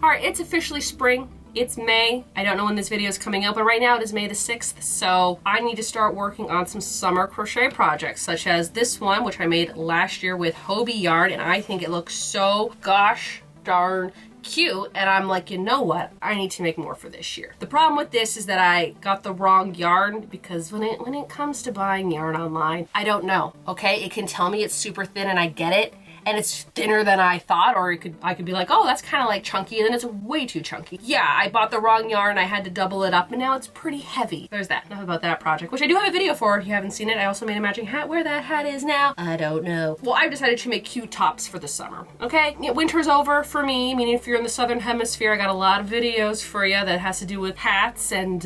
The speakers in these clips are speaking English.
Alright, it's officially spring. It's May. I don't know when this video is coming out, but right now it is May the 6th, so I need to start working on some summer crochet projects, such as this one, which I made last year with Hobie yarn, and I think it looks so gosh darn cute, and I'm like, you know what? I need to make more for this year. The problem with this is that I got the wrong yarn, because when it comes to buying yarn online, I don't know, okay? It can tell me it's super thin and I get it, and it's thinner than I thought, or I could be like, oh, that's kind of like chunky, and then it's way too chunky. Yeah, I bought the wrong yarn, I had to double it up, and now it's pretty heavy. There's that. Enough about that project, which I do have a video for if you haven't seen it. I also made a matching hat. Where that hat is now, I don't know. Well, I've decided to make cute tops for the summer, okay? Yeah, winter's over for me, meaning if you're in the southern hemisphere, I got a lot of videos for you that has to do with hats and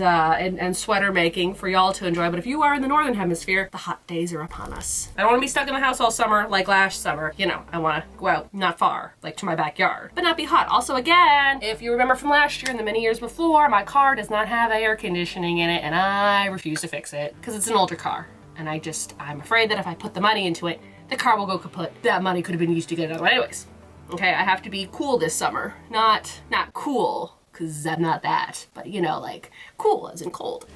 sweater making for y'all to enjoy, but if you are in the northern hemisphere, the hot days are upon us. I don't want to be stuck in the house all summer like last summer, you know. I want to go out, not far, like to my backyard, but not be hot. Also, again, if you remember from last year and the many years before, my car does not have air conditioning in it, and I refuse to fix it because it's an older car. And I'm afraid that if I put the money into it, the car will go kaput. That money could have been used to get another one. Anyways, okay, I have to be cool this summer. Not cool, because I'm not that, but you know, like cool as in cold.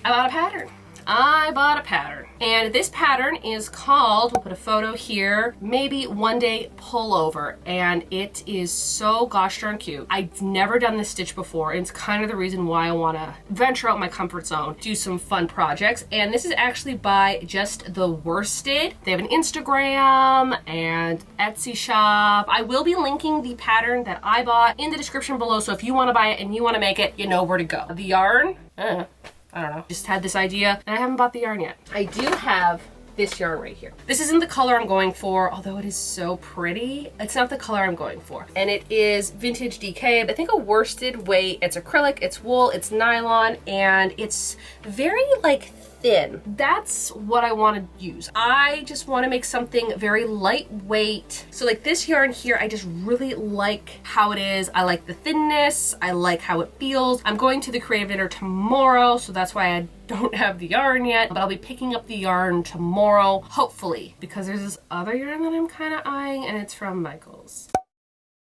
I bought a pattern. And this pattern is called, we'll put a photo here, Maybe One Day Pullover. And it is so gosh darn cute. I've never done this stitch before, and it's kind of the reason why I want to venture out my comfort zone, do some fun projects. And this is actually by Justtheworsted. They have an Instagram and Etsy shop. I will be linking the pattern that I bought in the description below, so if you want to buy it and you want to make it, you know where to go. The yarn, I don't know, just had this idea and I haven't bought the yarn yet. I do have this yarn right here. This isn't the color I'm going for, although it is so pretty. It's not the color I'm going for. And it is vintage DK, I think a worsted weight. It's acrylic, it's wool, it's nylon, and it's very like thin. That's what I want to use. I just want to make something very lightweight. So like this yarn here, I just really like how it is. I like the thinness. I like how it feels. I'm going to the Creative Dinner tomorrow, so that's why I don't have the yarn yet, but I'll be picking up the yarn tomorrow, hopefully, because there's this other yarn that I'm kind of eyeing, and it's from Michael's.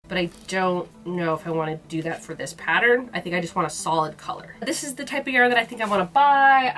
But I don't know if I want to do that for this pattern. I think I just want a solid color. This is the type of yarn that I think I want to buy.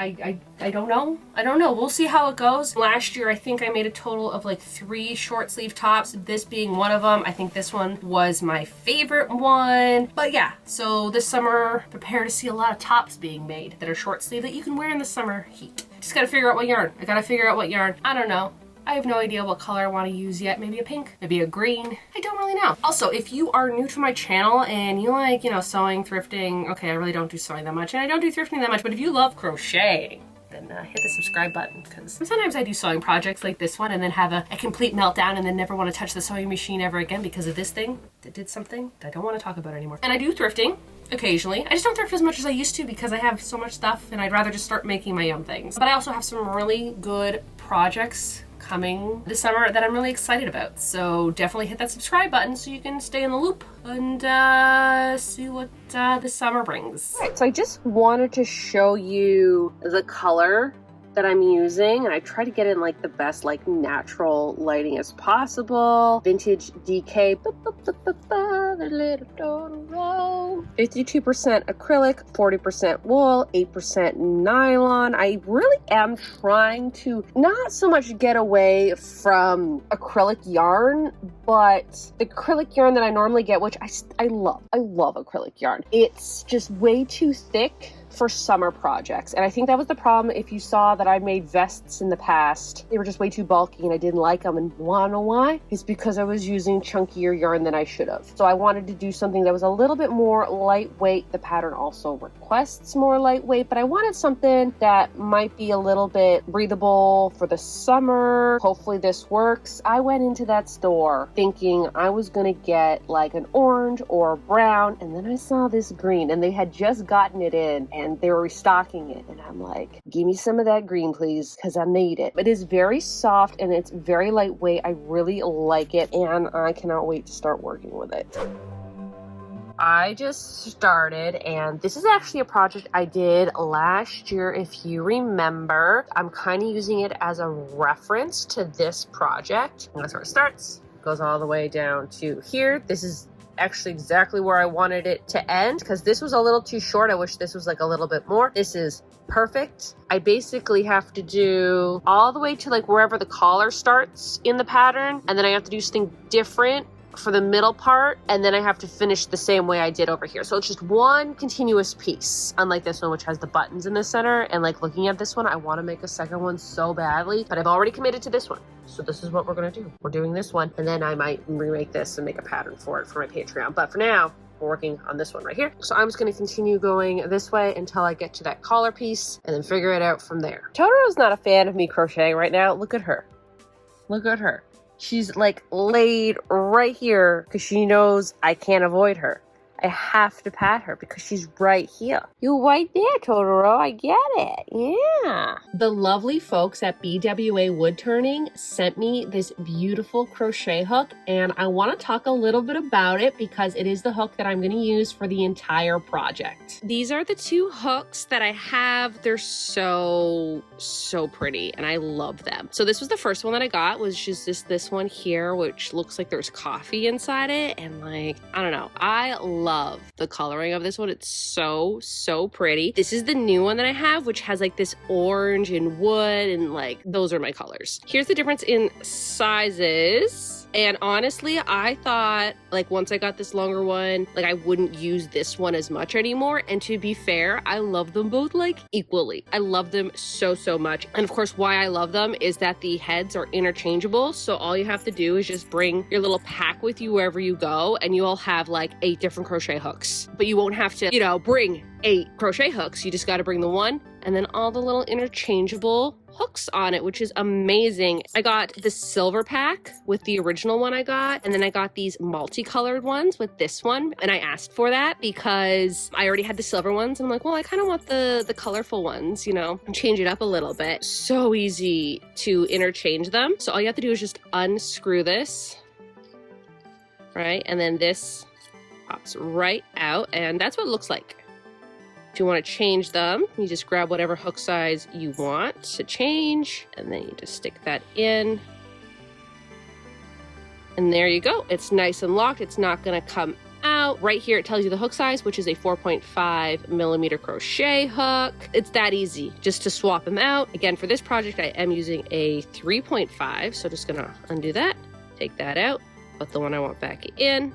I don't know. I don't know. We'll see how it goes. Last year, I think I made a total of like 3 short sleeve tops, this being one of them. I think this one was my favorite one. But yeah, so this summer, prepare to see a lot of tops being made that are short sleeve that you can wear in the summer heat. Just gotta figure out what yarn. I gotta figure out what yarn. I don't know. I have no idea what color I want to use yet. Maybe a pink, maybe a green. I don't really know. Also, if you are new to my channel and you like, you know, sewing, thrifting, okay, I really don't do sewing that much and I don't do thrifting that much, but if you love crocheting, then hit the subscribe button, because sometimes I do sewing projects like this one and then have a complete meltdown and then never want to touch the sewing machine ever again because of this thing that did something that I don't want to talk about anymore. And I do thrifting occasionally. I just don't thrift as much as I used to because I have so much stuff and I'd rather just start making my own things. But I also have some really good projects coming this summer that I'm really excited about. So definitely hit that subscribe button so you can stay in the loop and see what this summer brings. All right, so I just wanted to show you the color that I'm using, and I try to get in like the best like natural lighting as possible. Vintage DK, 52% acrylic, 40% wool, 8% nylon. I really am trying to not so much get away from acrylic yarn, but the acrylic yarn that I normally get, which I love acrylic yarn. It's just way too thick for summer projects, and I think that was the problem. If you saw that I made vests in the past, they were just way too bulky and I didn't like them, and wanna know why? It's because I was using chunkier yarn than I should have. So I wanted to do something that was a little bit more lightweight. The pattern also requests more lightweight, but I wanted something that might be a little bit breathable for the summer. Hopefully this works. I went into that store thinking I was gonna get like an orange or a brown, and then I saw this green, and they had just gotten it in and they were restocking it, and I'm like, give me some of that green please, because I need it. It is very soft and it's very lightweight. I really like it and I cannot wait to start working with it. I just started, and this is actually a project I did last year, if you remember. I'm kind of using it as a reference to this project. And that's where it starts. Goes all the way down to here. This is actually exactly where I wanted it to end, because this was a little too short. I wish this was like a little bit more. This is perfect. I basically have to do all the way to like wherever the collar starts in the pattern, and then I have to do something different for the middle part, and then I have to finish the same way I did over here. So it's just one continuous piece, unlike this one, which has the buttons in the center. And like looking at this one, I want to make a second one so badly, but I've already committed to this one. So this is what we're going to do. We're doing this one, and then I might remake this and make a pattern for it for my Patreon. But for now, we're working on this one right here. So I'm just going to continue going this way until I get to that collar piece and then figure it out from there. Totoro's not a fan of me crocheting right now. Look at her. Look at her. She's like laid right here because she knows I can't avoid her. I have to pat her because she's right here. You're right there, Totoro. I get it. Yeah. The lovely folks at BWA Woodturning sent me this beautiful crochet hook, and I want to talk a little bit about it because it is the hook that I'm going to use for the entire project. These are the two hooks that I have. They're so pretty, and I love them. So this was the first one that I got, was just this one here, which looks like there's coffee inside it, and like, I don't know. I love the coloring of this one. It's so pretty. This is the new one that I have, which has like this orange and wood, and like those are my colors. Here's the difference in sizes. And honestly, I thought like once I got this longer one, like I wouldn't use this one as much anymore. And to be fair, I love them both like equally. I love them so much. And of course, why I love them is that the heads are interchangeable. So all you have to do is just bring your little pack with you wherever you go, and you'll have like 8 different crochet hooks. But you won't have to, you know, bring 8 crochet hooks. You just got to bring the one and then all the little interchangeable hooks on it, which is amazing. I got the silver pack with the original one I got, and then I got these multicolored ones with this one, and I asked for that because I already had the silver ones, and I'm like, well, I kind of want the colorful ones, you know, and change it up a little bit. So easy to interchange them. So all you have to do is just unscrew this, right? And then this pops right out, and that's what it looks like. If you want to change them, you just grab whatever hook size you want to change, and then you just stick that in. And there you go. It's nice and locked. It's not going to come out. Right here, it tells you the hook size, which is a 4.5 millimeter crochet hook. It's that easy just to swap them out. Again, for this project, I am using a 3.5. So just going to undo that, take that out, put the one I want back in.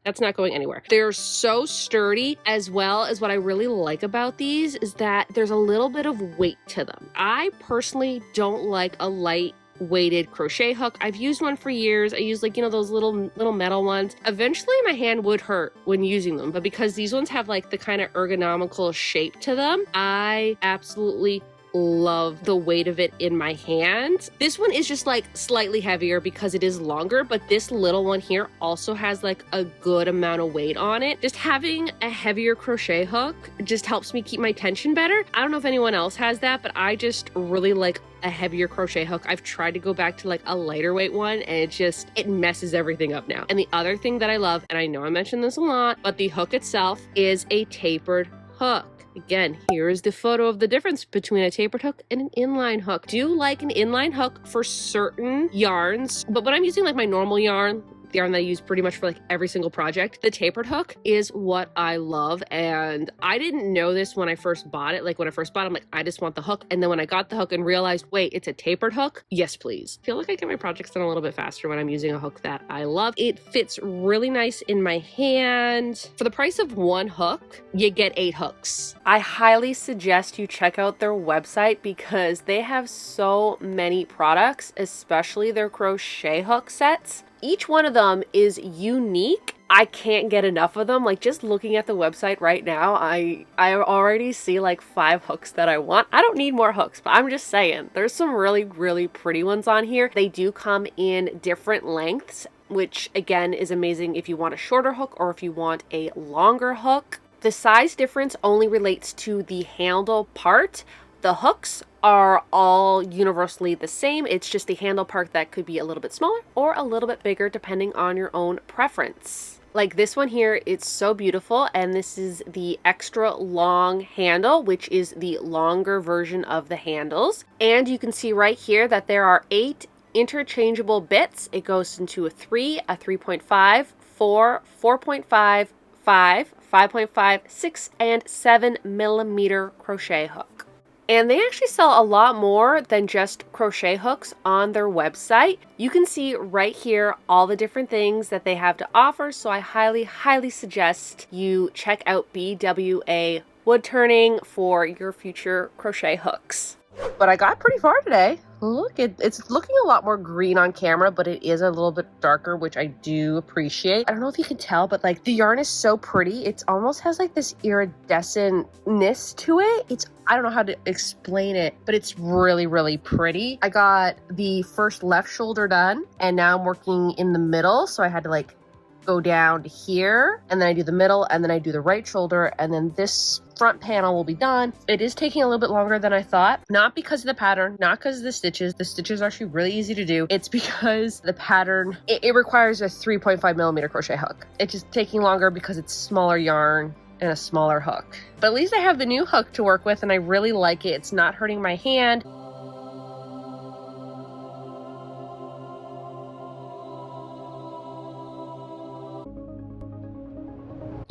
That's not going anywhere. They're so sturdy, as well as what I really like about these is that there's a little bit of weight to them. I personally don't like a light weighted crochet hook. I've used one for years. I use like, you know, those little metal ones. Eventually my hand would hurt when using them, but because these ones have like the kind of ergonomical shape to them, I absolutely love the weight of it in my hand. This one is just like slightly heavier because it is longer, but this little one here also has like a good amount of weight on it. Just having a heavier crochet hook just helps me keep my tension better. I don't know if anyone else has that, but I just really like a heavier crochet hook. I've tried to go back to like a lighter weight one, and it messes everything up now. And the other thing that I love, and I know I mentioned this a lot, but the hook itself is a tapered hook. Again, here is the photo of the difference between a tapered hook and an inline hook. Do like an inline hook for certain yarns, but when I'm using like my normal yarn, the yarn that I use pretty much for like every single project, the tapered hook is what I love. And I didn't know this when I first bought it. Like when I first bought it, I'm like, I just want the hook. And then when I got the hook and realized, wait, it's a tapered hook. Yes, please. I feel like I get my projects done a little bit faster when I'm using a hook that I love. It fits really nice in my hand. For the price of one hook, you get 8 hooks. I highly suggest you check out their website because they have so many products, especially their crochet hook sets. Each one of them is unique. I can't get enough of them. Like just looking at the website right now, I already see like 5 hooks that I want. I don't need more hooks, but I'm just saying there's some really pretty ones on here. They do come in different lengths, which again is amazing if you want a shorter hook or if you want a longer hook. The size difference only relates to the handle part. The hooks are all universally the same. It's just the handle part that could be a little bit smaller or a little bit bigger depending on your own preference. Like this one here, it's so beautiful, and this is the extra long handle, which is the longer version of the handles. And you can see right here that there are 8 interchangeable bits. It goes into a 3, a 3.5, 4, 4.5, 5, 5.5, 6, and 7 millimeter crochet hook. And they actually sell a lot more than just crochet hooks on their website. You can see right here all the different things that they have to offer, so I highly, highly suggest you check out BWA Woodturning for your future crochet hooks. But I got pretty far today. Look, it's looking a lot more green on camera, but it is a little bit darker, which I do appreciate. I don't know if you can tell, but like the yarn is so pretty. It almost has like this iridescentness to it. I don't know how to explain it, but it's really, really pretty. I got the first left shoulder done, and now I'm working in the middle. So I had to like go down to here, and then I do the middle, and then I do the right shoulder, and then this front panel will be done. It is taking a little bit longer than I thought, not because of the pattern, not because of the stitches. The stitches are actually really easy to do. It's because the pattern, it requires a 3.5 millimeter crochet hook. It's just taking longer because it's smaller yarn and a smaller hook. But at least I have the new hook to work with, and I really like it. It's not hurting my hand.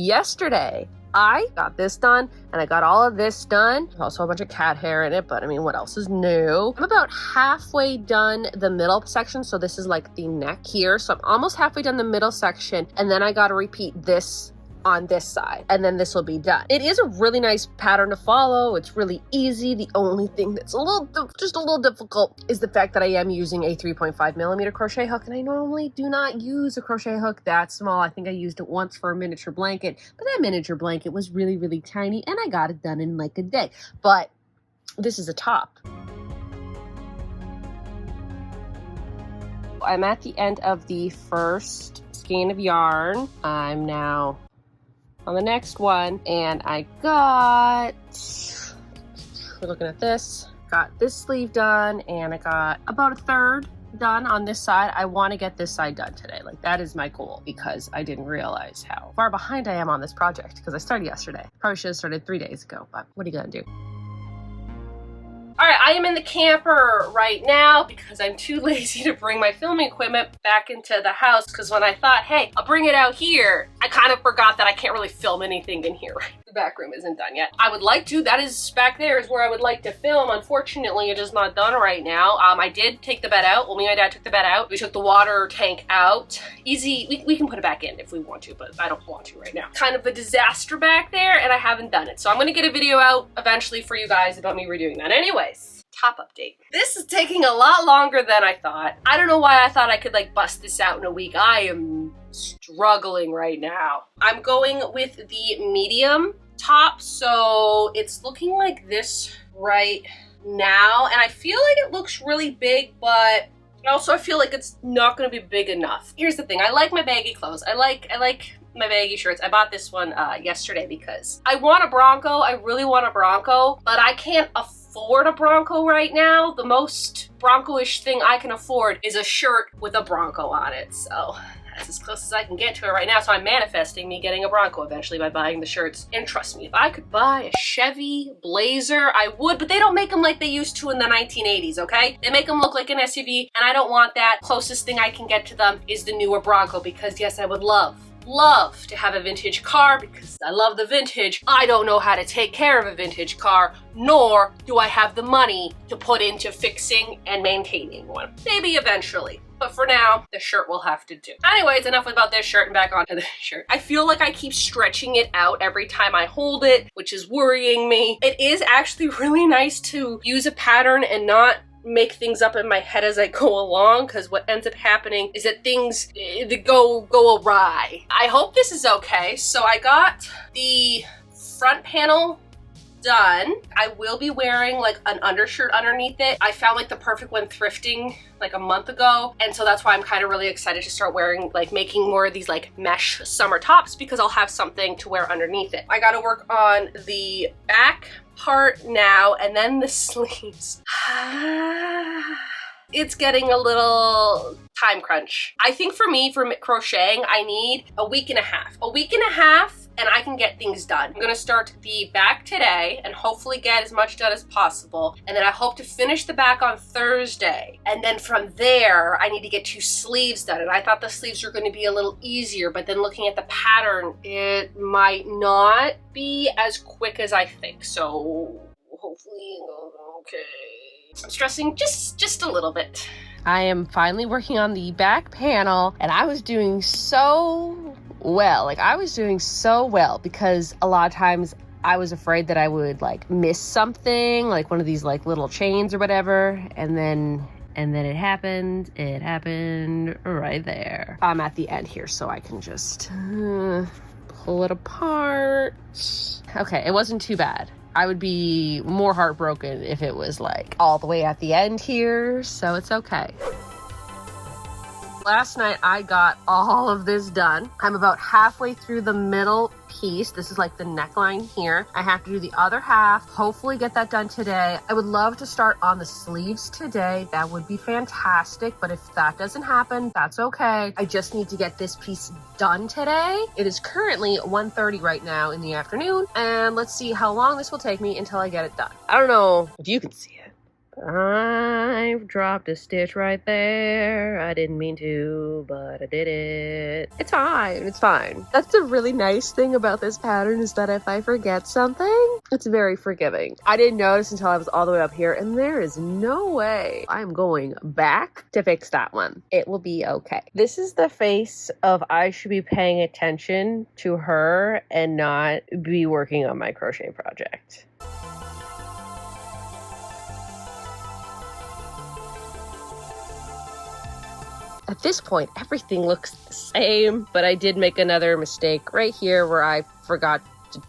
Yesterday, I got this done, and I got all of this done. There's also a bunch of cat hair in it, but I mean, what else is new? I'm about halfway done the middle section, so this is like the neck here. So I'm almost halfway done the middle section, and then I got to repeat this on this side, and then this will be done. It is a really nice pattern to follow. It's really easy. The only thing that's just a little difficult is the fact that I am using a 3.5 millimeter crochet hook, and I normally do not use a crochet hook that small. I think I used it once for a miniature blanket, but that miniature blanket was really, really tiny, and I got it done in like a day. But this is a top. I'm at the end of the first skein of yarn. I'm now on the next one, and I got, we're looking at this, got this sleeve done, and I got about a third done on this side. I want to get this side done today. Like, that is my goal, because I didn't realize how far behind I am on this project, because I started yesterday. Probably should have started 3 days ago, but what are you gonna do? All right, I am in the camper right now because I'm too lazy to bring my filming equipment back into the house, because when I thought, hey, I'll bring it out here, I kind of forgot that I can't really film anything in here. The back room isn't done yet. I would like to. That is back there is where I would like to film. Unfortunately, it is not done right now. I did take the bed out. Well, me and my dad took the bed out. We took the water tank out. Easy. We can put it back in if we want to, but I don't want to right now. Kind of a disaster back there, and I haven't done it. So I'm going to get a video out eventually for you guys about me redoing that. Anyways, top update. This is taking a lot longer than I thought. I don't know why I thought I could like bust this out in a week. I am struggling right now. I'm going with the medium top, so it's looking like this right now, and I feel like it looks really big, but also I feel like it's not going to be big enough. Here's the thing, I like my baggy clothes. I like my baggy shirts. I bought this one yesterday because I want a Bronco. I really want a Bronco, but I can't afford a Bronco right now. The most Bronco-ish thing I can afford is a shirt with a Bronco on it, so that's as close as I can get to it right now. So I'm manifesting me getting a Bronco eventually by buying the shirts. And trust me, if I could buy a Chevy Blazer, I would, but they don't make them like they used to in the 1980s, okay? They make them look like an SUV, and I don't want that. Closest thing I can get to them is the newer Bronco, because yes, I would love to have a vintage car, because I love the vintage. I don't know how to take care of a vintage car, nor do I have the money to put into fixing and maintaining one. Maybe eventually. But for now, the shirt will have to do. Anyways, enough about this shirt and back onto the shirt. I feel like I keep stretching it out every time I hold it, which is worrying me. It is actually really nice to use a pattern and not make things up in my head as I go along, because what ends up happening is that things go awry. I hope this is okay. So I got the front panel done. I will be wearing like an undershirt underneath it. I found like the perfect one thrifting like a month ago, and so that's why I'm kind of really excited to start wearing, like making more of these like mesh summer tops, because I'll have something to wear underneath it. I got to work on the back part now, and then the sleeves. It's getting a little time crunch. I think for me, for crocheting, I need a week and a half. A week and a half, and I can get things done. I'm gonna start the back today and hopefully get as much done as possible. And then I hope to finish the back on Thursday. And then from there, I need to get 2 sleeves done. And I thought the sleeves were gonna be a little easier, but then looking at the pattern, it might not be as quick as I think. So hopefully it goes okay. I'm stressing just a little bit. I am finally working on the back panel, and I was doing so well. Like, I was doing so well because a lot of times I was afraid that I would like miss something, like one of these like little chains or whatever, and then it happened. It happened right there. I'm at the end here, so I can just pull it apart. Okay, it wasn't too bad. I would be more heartbroken if it was like all the way at the end here, so it's okay. Last night I got all of this done. I'm about halfway through the middle piece. This is like the neckline here. I have to do the other half, hopefully get that done today. I would love to start on the sleeves today. That would be fantastic, but if that doesn't happen, that's okay. I just need to get this piece done today. It is currently 1:30 right now in the afternoon, and let's see how long this will take me until I get it done. I don't know if you can see it. I've dropped a stitch right there. I didn't mean to, but I did it. It's fine. It's fine. That's the really nice thing about this pattern, is that if I forget something, it's very forgiving. I didn't notice until I was all the way up here, and there is no way I'm going back to fix that one. It will be okay. This is the face of I should be paying attention to her and not be working on my crochet project. At this point, everything looks the same, but I did make another mistake right here where I forgot to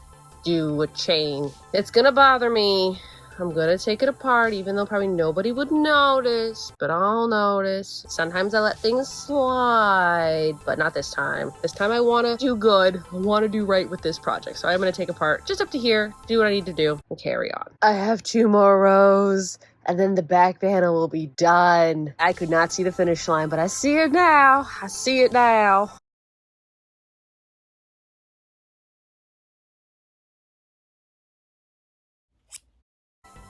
do a chain. It's gonna bother me. I'm gonna take it apart, even though probably nobody would notice, but I'll notice. Sometimes I let things slide, but not this time. This time I wanna do good. I wanna do right with this project. So I'm gonna take apart just up to here, do what I need to do, and carry on. I have 2 more rows, and then the back panel will be done. I could not see the finish line, but I see it now. I see it now.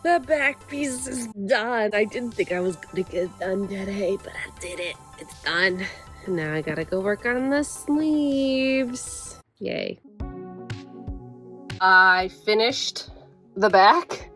The back piece is done. I didn't think I was gonna get it done today, but I did it. It's done. Now I gotta go work on the sleeves. Yay. I finished the back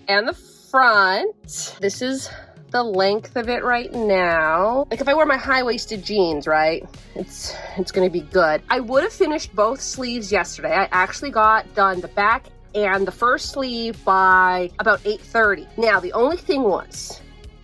and the front. This is the length of it right now. Like if I wear my high-waisted jeans, right, it's gonna be good. I would have finished both sleeves yesterday. I actually got done the back and the first sleeve by about 8:30. Now the only thing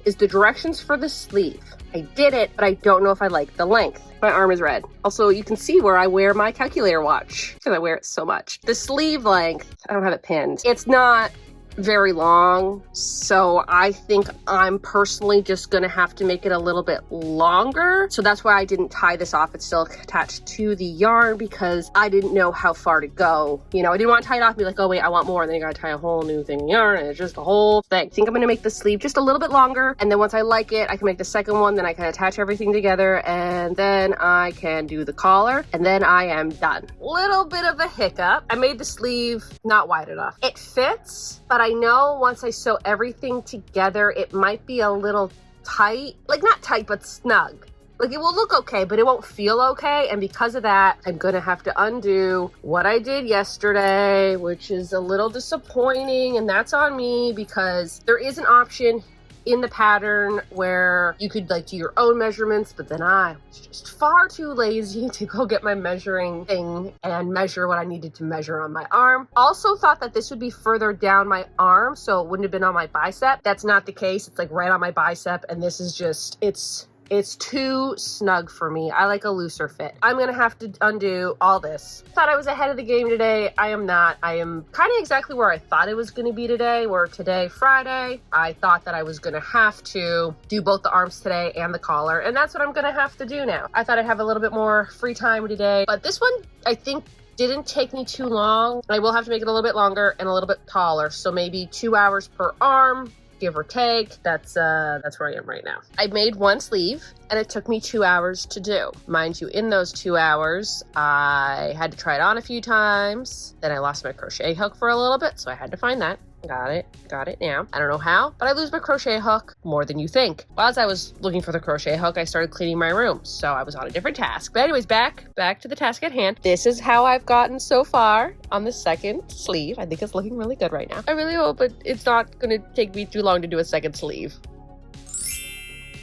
is the directions for the sleeve. I did it, but I don't know if I like the length. My arm is red. Also, you can see where I wear my calculator watch because I wear it so much. The sleeve length, I don't have it pinned. It's not very long, so I think I'm personally just gonna have to make it a little bit longer. So that's why I didn't tie this off. It's still attached to the yarn because I didn't know how far to go. You know, I didn't want to tie it off and be like, oh wait, I want more, and then you gotta tie a whole new thing of yarn, and it's just a whole thing. I think I'm gonna make the sleeve just a little bit longer, and then once I like it, I can make the second one, then I can attach everything together, and then I can do the collar, and then I am done. Little bit of a hiccup. I made the sleeve not wide enough. It fits, but I know once I sew everything together, it might be a little tight. Like not tight, but snug. Like it will look okay, but it won't feel okay. And because of that, I'm gonna have to undo what I did yesterday, which is a little disappointing. And that's on me because there is an option in the pattern where you could like do your own measurements, but then I was just far too lazy to go get my measuring thing and measure what I needed to measure on my arm. Also thought that this would be further down my arm, so it wouldn't have been on my bicep. That's not the case. It's like right on my bicep, and this is just, it's too snug for me. I like a looser fit. I'm gonna have to undo all this. Thought I was ahead of the game today. I am not. I am kind of exactly where I thought it was gonna be today, where today, Friday, I thought that I was gonna have to do both the arms today and the collar, and that's what I'm gonna have to do now. I thought I'd have a little bit more free time today, but this one, I think, didn't take me too long. I will have to make it a little bit longer and a little bit taller, so maybe 2 hours per arm, give or take. That's where I am right now. I made one sleeve and it took me 2 hours to do. Mind you, in those 2 hours, I had to try it on a few times. Then I lost my crochet hook for a little bit, so I had to find that. Got it now. I don't know how, but I lose my crochet hook more than you think. While as I was looking for the crochet hook, I started cleaning my room, so I was on a different task. But anyways, back to the task at hand. This is how I've gotten so far on the second sleeve. I think it's looking really good right now. I really hope it's not gonna take me too long to do a second sleeve.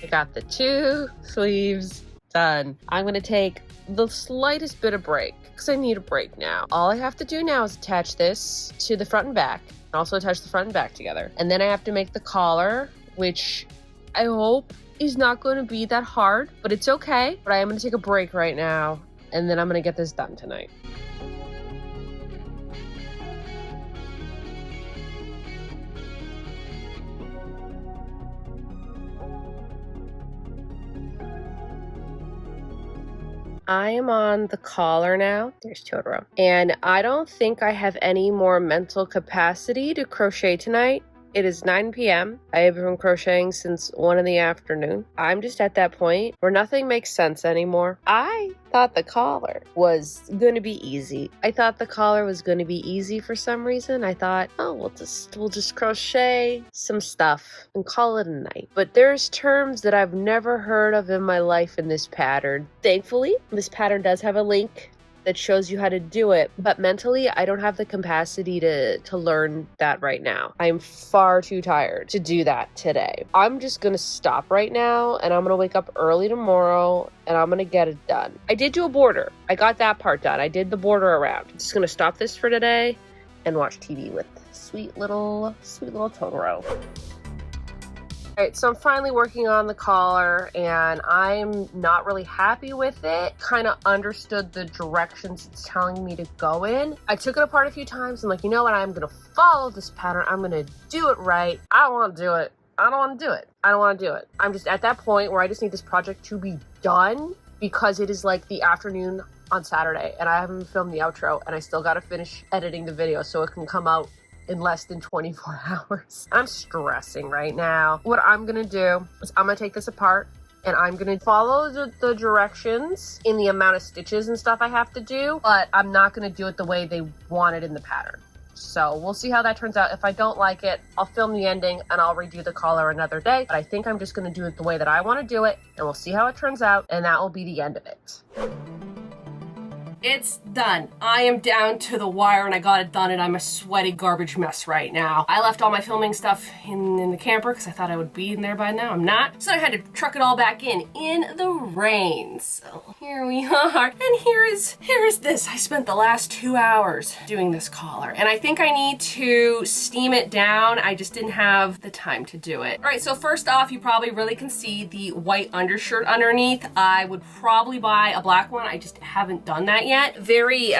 I got the 2 sleeves done. I'm gonna take the slightest bit of break because I need a break now. All I have to do now is attach this to the front and back. Also attach the front and back together. And then I have to make the collar, which I hope is not going to be that hard, but it's okay. But I am going to take a break right now, and then I'm going to get this done tonight. I am on the collar now. There's Totoro. And I don't think I have any more mental capacity to crochet tonight. It is 9 p.m. I have been crocheting since 1 in the afternoon. I'm just at that point where nothing makes sense anymore. I thought the collar was going to be easy. I thought the collar was going to be easy for some reason. I thought, oh, we'll just crochet some stuff and call it a night. But there's terms that I've never heard of in my life in this pattern. Thankfully, this pattern does have a link that shows you how to do it, but mentally I don't have the capacity to learn that right now. I'm far too tired to do that today. I'm just gonna stop right now and I'm gonna wake up early tomorrow and I'm gonna get it done. I did do a border. I got that part done. I did the border around. I'm just gonna stop this for today and watch TV with sweet little Totoro. All right, so I'm finally working on the collar and I'm not really happy with it. Kind of understood the directions it's telling me to go in. I took it apart a few times and like, you know what? I'm gonna follow this pattern. I'm gonna do it right. I don't wanna do it. I don't wanna do it. I don't wanna do it. I'm just at that point where I just need this project to be done because it is like the afternoon on Saturday and I haven't filmed the outro and I still gotta finish editing the video so it can come out in less than 24 hours. I'm stressing right now. What I'm gonna do is I'm gonna take this apart and I'm gonna follow the directions in the amount of stitches and stuff I have to do, but I'm not gonna do it the way they want it in the pattern. So we'll see how that turns out. If I don't like it, I'll film the ending and I'll redo the collar another day, but I think I'm just gonna do it the way that I wanna do it and we'll see how it turns out and that will be the end of it. It's done. I am down to the wire and I got it done and I'm a sweaty garbage mess right now. I left all my filming stuff in the camper because I thought I would be in there by now. I'm not. So I had to truck it all back in the rain. So here we are. And here is this. I spent the last 2 hours doing this collar and I think I need to steam it down. I just didn't have the time to do it. All right, so first off, you probably really can see the white undershirt underneath. I would probably buy a black one. I just haven't done that yet. Very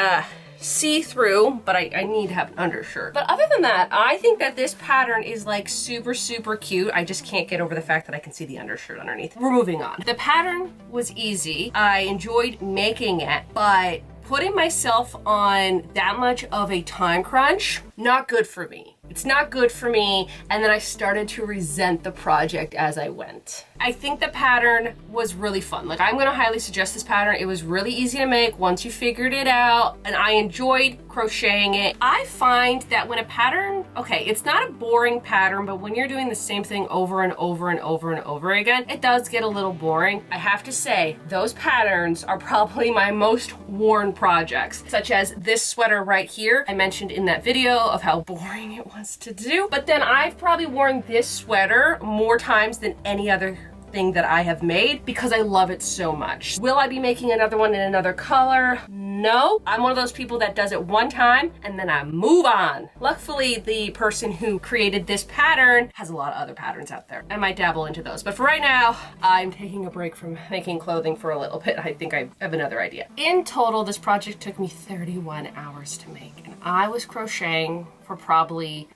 see-through, but I need to have an undershirt. But other than that, I think that this pattern is like super, super cute. I just can't get over the fact that I can see the undershirt underneath. We're moving on. The pattern was easy. I enjoyed making it, but putting myself on that much of a time crunch, not good for me. It's not good for me, and then I started to resent the project as I went. I think the pattern was really fun. Like, I'm gonna highly suggest this pattern. It was really easy to make once you figured it out, and I enjoyed crocheting it. I find that when a pattern, okay, it's not a boring pattern, but when you're doing the same thing over and over and over and over again, it does get a little boring. I have to say, those patterns are probably my most worn projects, such as this sweater right here. I mentioned in that video of how boring it was to do, but then I've probably worn this sweater more times than any other thing that I have made because I love it so much. Will I be making another one in another color? No. I'm one of those people that does it one time and then I move on. Luckily, the person who created this pattern has a lot of other patterns out there. I might dabble into those, but for right now, I'm taking a break from making clothing for a little bit. I think I have another idea. In total, this project took me 31 hours to make, and I was crocheting for probably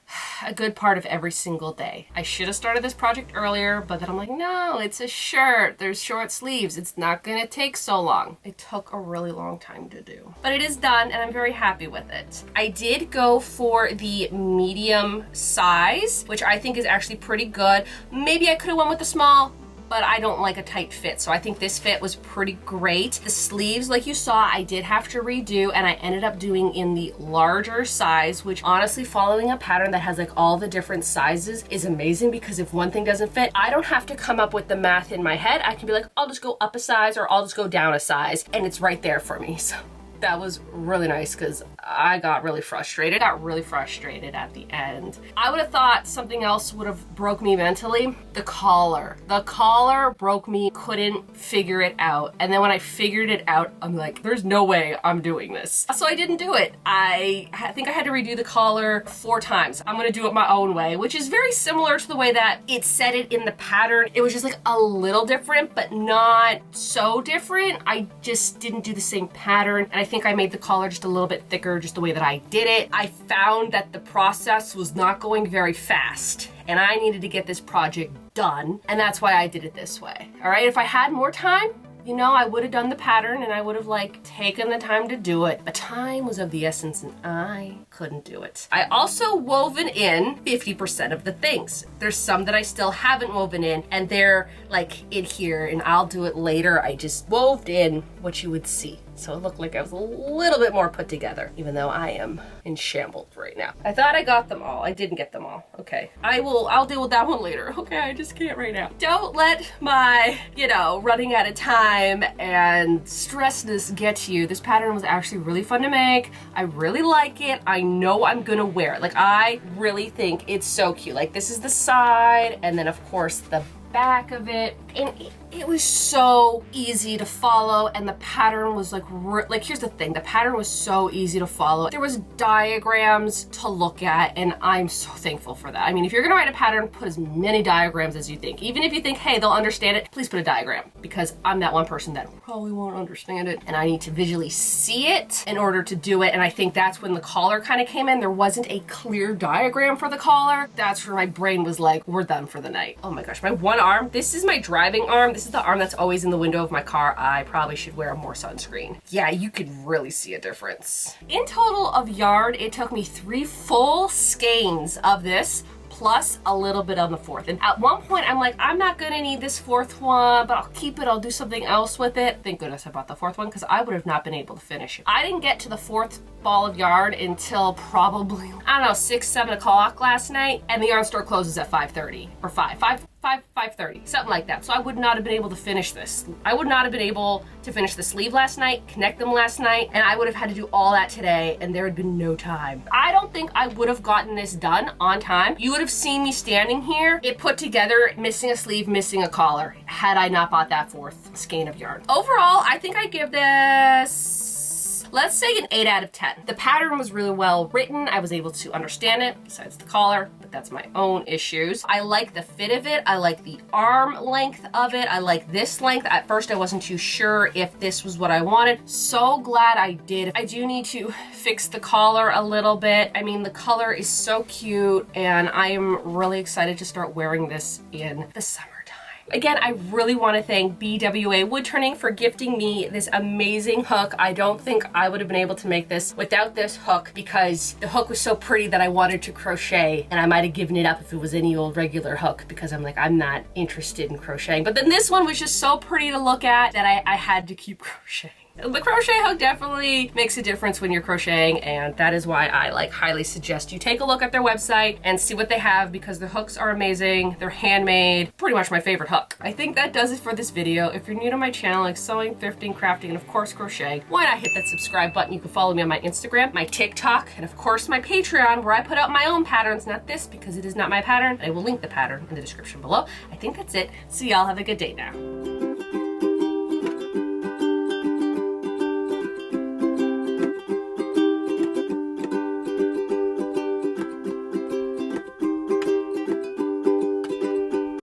a good part of every single day. I should have started this project earlier, but then I'm like, no, it's a shirt. There's short sleeves. It's not gonna take so long. It took a really long time to do. But it is done and I'm very happy with it. I did go for the medium size, which I think is actually pretty good. Maybe I could have went with the small, but I don't like a tight fit. So I think this fit was pretty great. The sleeves, like you saw, I did have to redo and I ended up doing in the larger size, which honestly, following a pattern that has like all the different sizes is amazing because if one thing doesn't fit, I don't have to come up with the math in my head. I can be like, I'll just go up a size or I'll just go down a size and it's right there for me. So that was really nice because I got really frustrated. At the end. I would have thought something else would have broke me mentally. The collar. The collar broke me, couldn't figure it out. And then when I figured it out, I'm like, there's no way I'm doing this. So I didn't do it. I think I had to redo the collar 4 times. I'm gonna do it my own way, which is very similar to the way that it said it in the pattern. It was just like a little different, but not so different. I just didn't do the same pattern. And I think I made the collar just a little bit thicker, just the way that I did it. I found that the process was not going very fast and I needed to get this project done. And that's why I did it this way. All right, if I had more time, you know, I would have done the pattern and I would have like taken the time to do it. But time was of the essence and I couldn't do it. I also woven in 50% of the things. There's some that I still haven't woven in and they're like in here and I'll do it later. I just wove in what you would see. So it looked like I was a little bit more put together, even though I am in shambles right now. I thought I got them all. I didn't get them all. Okay. I'll deal with that one later. Okay, I just can't right now. Don't let my, running out of time and stressedness get to you. This pattern was actually really fun to make. I really like it. I know I'm gonna wear it. Like, I really think it's so cute. Like, this is the side, and then of course the back of it, and it was so easy to follow, and the pattern was like here's the thing, the pattern was so easy to follow. There was diagrams to look at, and I'm so thankful for that. I mean, if you're gonna write a pattern, put as many diagrams as you think. Even if you think, hey, they'll understand it, please put a diagram, because I'm that one person that probably won't understand it, and I need to visually see it in order to do it. And I think that's when the collar kind of came in. There wasn't a clear diagram for the collar. That's where my brain was like, we're done for the night. Oh my gosh, my one arm, this is my driving arm. This is the arm that's always in the window of my car. I probably should wear more sunscreen. Yeah, you could really see a difference. In total of yarn, it took me 3 full skeins of this, plus a little bit on the 4th. And at one point, I'm like, I'm not gonna need this 4th one, but I'll keep it, I'll do something else with it. Thank goodness I bought the 4th one, because I would have not been able to finish it. I didn't get to the 4th ball of yarn until probably, I don't know, 6, 7 o'clock last night, and the yarn store closes at 5:30, or 5:30, something like that. So I would not have been able to finish this. I would not have been able to finish the sleeve last night, connect them last night, and I would have had to do all that today, and there had been no time. I don't think I would have gotten this done on time. You would have seen me standing here, it put together, missing a sleeve, missing a collar, had I not bought that 4th skein of yarn. Overall, I think I give this, let's say, an 8 out of 10. The pattern was really well written. I was able to understand it, besides the collar, but that's my own issues. I like the fit of it. I like the arm length of it. I like this length. At first, I wasn't too sure if this was what I wanted. So glad I did. I do need to fix the collar a little bit. I mean, the color is so cute, and I am really excited to start wearing this in the summer. Again, I really want to thank BWA Woodturning for gifting me this amazing hook. I don't think I would have been able to make this without this hook, because the hook was so pretty that I wanted to crochet, and I might have given it up if it was any old regular hook, because I'm like, I'm not interested in crocheting. But then this one was just so pretty to look at that I had to keep crocheting. The crochet hook definitely makes a difference when you're crocheting, and that is why I highly suggest you take a look at their website and see what they have, because the hooks are amazing. They're handmade. Pretty much my favorite hook. I think that does it for this video. If you're new to my channel, like sewing, thrifting, crafting, and of course crocheting, why not hit that subscribe button? You can follow me on my Instagram, my TikTok, and of course my Patreon, where I put out my own patterns, not this because it is not my pattern. I will link the pattern in the description below. I think that's it. So y'all have a good day now.